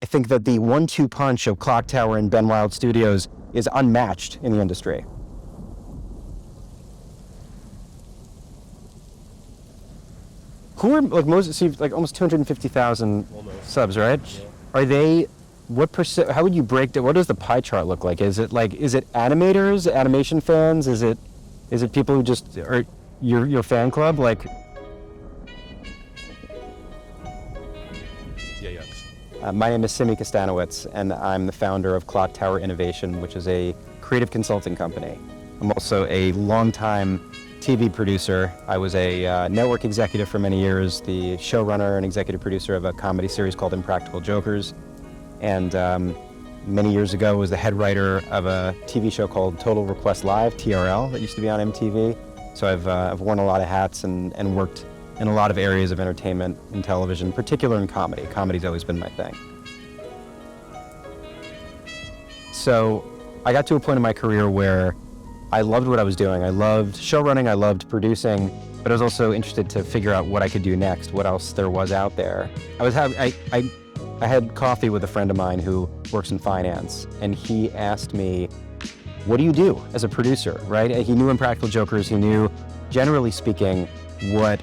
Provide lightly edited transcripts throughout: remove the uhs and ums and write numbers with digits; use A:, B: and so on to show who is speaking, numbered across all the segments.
A: think that the 1-2 punch of Clock Tower and Ben Wild Studios is unmatched in the industry. Who are like almost 250,000 subs, right? Yeah. Are they? What percent? How would you break down? What does the pie chart look like? Is it animators, animation fans? Is it people who just are your fan club? Like, my name is Simmy Kustanowitz, and I'm the founder of Clock Tower Innovation, which is a creative consulting company. I'm also a longtime TV producer. I was a network executive for many years, the showrunner and executive producer of a comedy series called Impractical Jokers, and many years ago was the head writer of a TV show called Total Request Live, TRL, that used to be on MTV. So I've worn a lot of hats and worked in a lot of areas of entertainment and television, particularly in comedy. Comedy's always been my thing. So I got to a point in my career where I loved what I was doing. I loved showrunning, I loved producing, but I was also interested to figure out what I could do next, what else there was out there. I had coffee with a friend of mine who works in finance, and he asked me, what do you do as a producer, right? He knew Impractical Jokers, he knew, generally speaking, what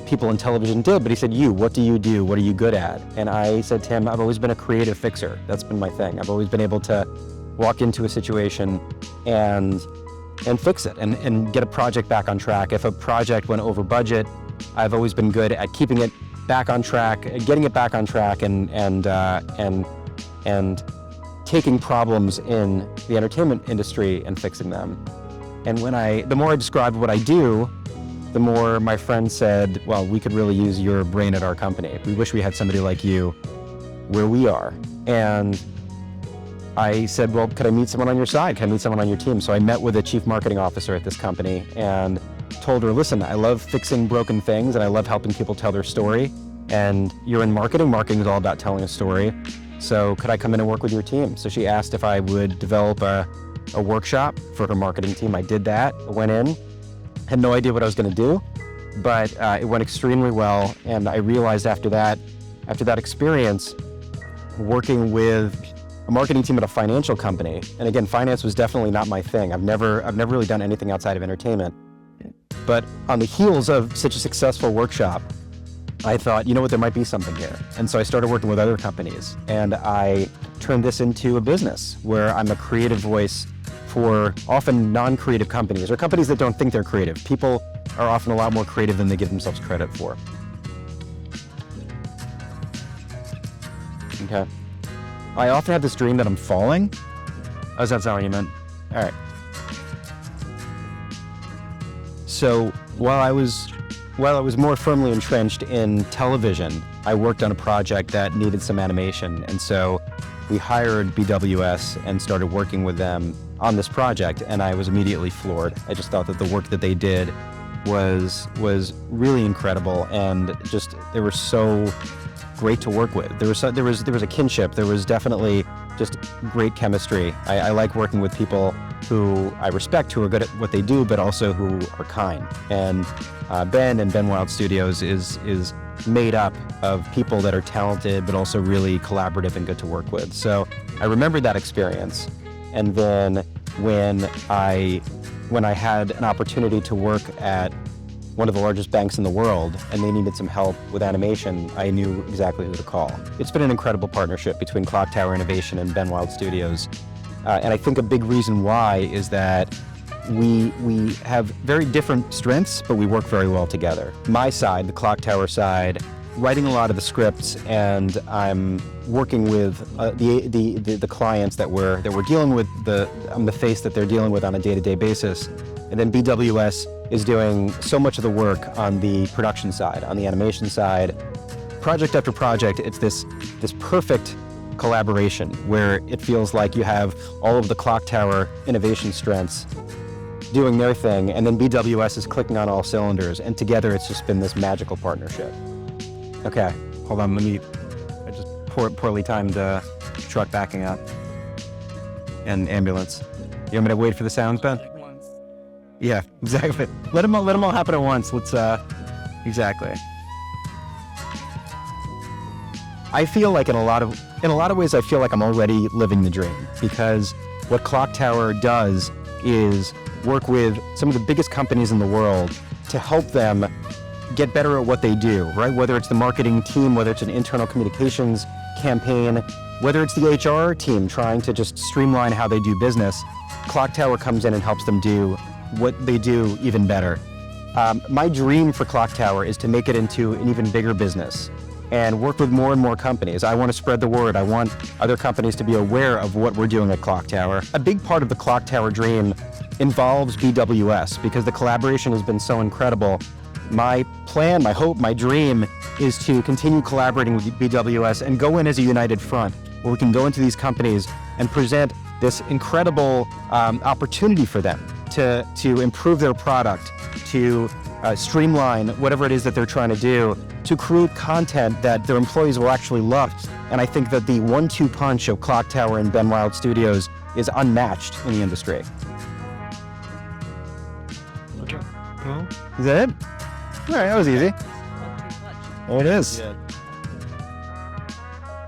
A: people in television did, but he said, what do you do? What are you good at? And I said to him, I've always been a creative fixer. That's been my thing. I've always been able to walk into a situation and fix it and get a project back on track. If a project went over budget, I've always been good at keeping it back on track, getting it back on track, and taking problems in the entertainment industry and fixing them. And the more I described what I do, the more my friend said, well, we could really use your brain at our company. We wish we had somebody like you where we are. And I said, well, could I meet someone on your side? Can I meet someone on your team? So I met with a chief marketing officer at this company and told her, listen, I love fixing broken things and I love helping people tell their story. And you're in marketing. Marketing is all about telling a story. So could I come in and work with your team? So she asked if I would develop a workshop for her marketing team. I did that. I went in. Had no idea what I was going to do, but it went extremely well. And I realized after that experience, working with a marketing team at a financial company, and again, finance was definitely not my thing. I've never really done anything outside of entertainment. But on the heels of such a successful workshop, I thought, you know what, there might be something here. And so I started working with other companies, and I turned this into a business where I'm a creative voice for often non-creative companies, or companies that don't think they're creative. People are often a lot more creative than they give themselves credit for. Okay. I often have this dream that I'm falling. Oh, that's not what you meant? All right. So while I was more firmly entrenched in television, I worked on a project that needed some animation. And so we hired BWS and started working with them on this project, and I was immediately floored. I just thought that the work that they did was really incredible, and just they were so great to work with. There was a kinship. There was definitely just great chemistry. I like working with people who I respect, who are good at what they do, but also who are kind. And Ben Wild Studios is made up of people that are talented, but also really collaborative and good to work with. So I remembered that experience. And then when I had an opportunity to work at one of the largest banks in the world and they needed some help with animation, I knew exactly who to call. It's been an incredible partnership between Clock Tower Innovation and Ben Wild Studios. And I think a big reason why is that we have very different strengths, but we work very well together. My side, the Clock Tower side, writing a lot of the scripts, and I'm working with the clients that we're dealing with. I'm the face that they're dealing with on a day-to-day basis. And then BWS is doing so much of the work on the production side, on the animation side. Project after project, it's this perfect collaboration where it feels like you have all of the Clock Tower innovation strengths doing their thing, and then BWS is clicking on all cylinders, and together it's just been this magical partnership. Okay, hold on, I just poorly timed truck backing up and ambulance. You want me to wait for the sounds, Ben? Yeah, exactly. Let them all happen at once. Let's, exactly. I feel like in a lot of in a lot of ways, I feel like I'm already living the dream, because what Clock Tower does is work with some of the biggest companies in the world to help them get better at what they do, right? Whether it's the marketing team, whether it's an internal communications campaign, whether it's the HR team trying to just streamline how they do business, Clock Tower comes in and helps them do what they do even better. My dream for Clock Tower is to make it into an even bigger business and work with more and more companies. I want to spread the word. I want other companies to be aware of what we're doing at Clock Tower. A big part of the Clock Tower dream involves BWS because the collaboration has been so incredible. My plan, my hope, my dream is to continue collaborating with BWS and go in as a united front where we can go into these companies and present this incredible opportunity for them to improve their product, to streamline whatever it is that they're trying to do, to create content that their employees will actually love. And I think that the 1-2 punch of Clock Tower and Ben Wild Studios is unmatched in the industry.
B: Okay. Well,
A: Is that it? All right, that was easy. There it is.
B: yeah.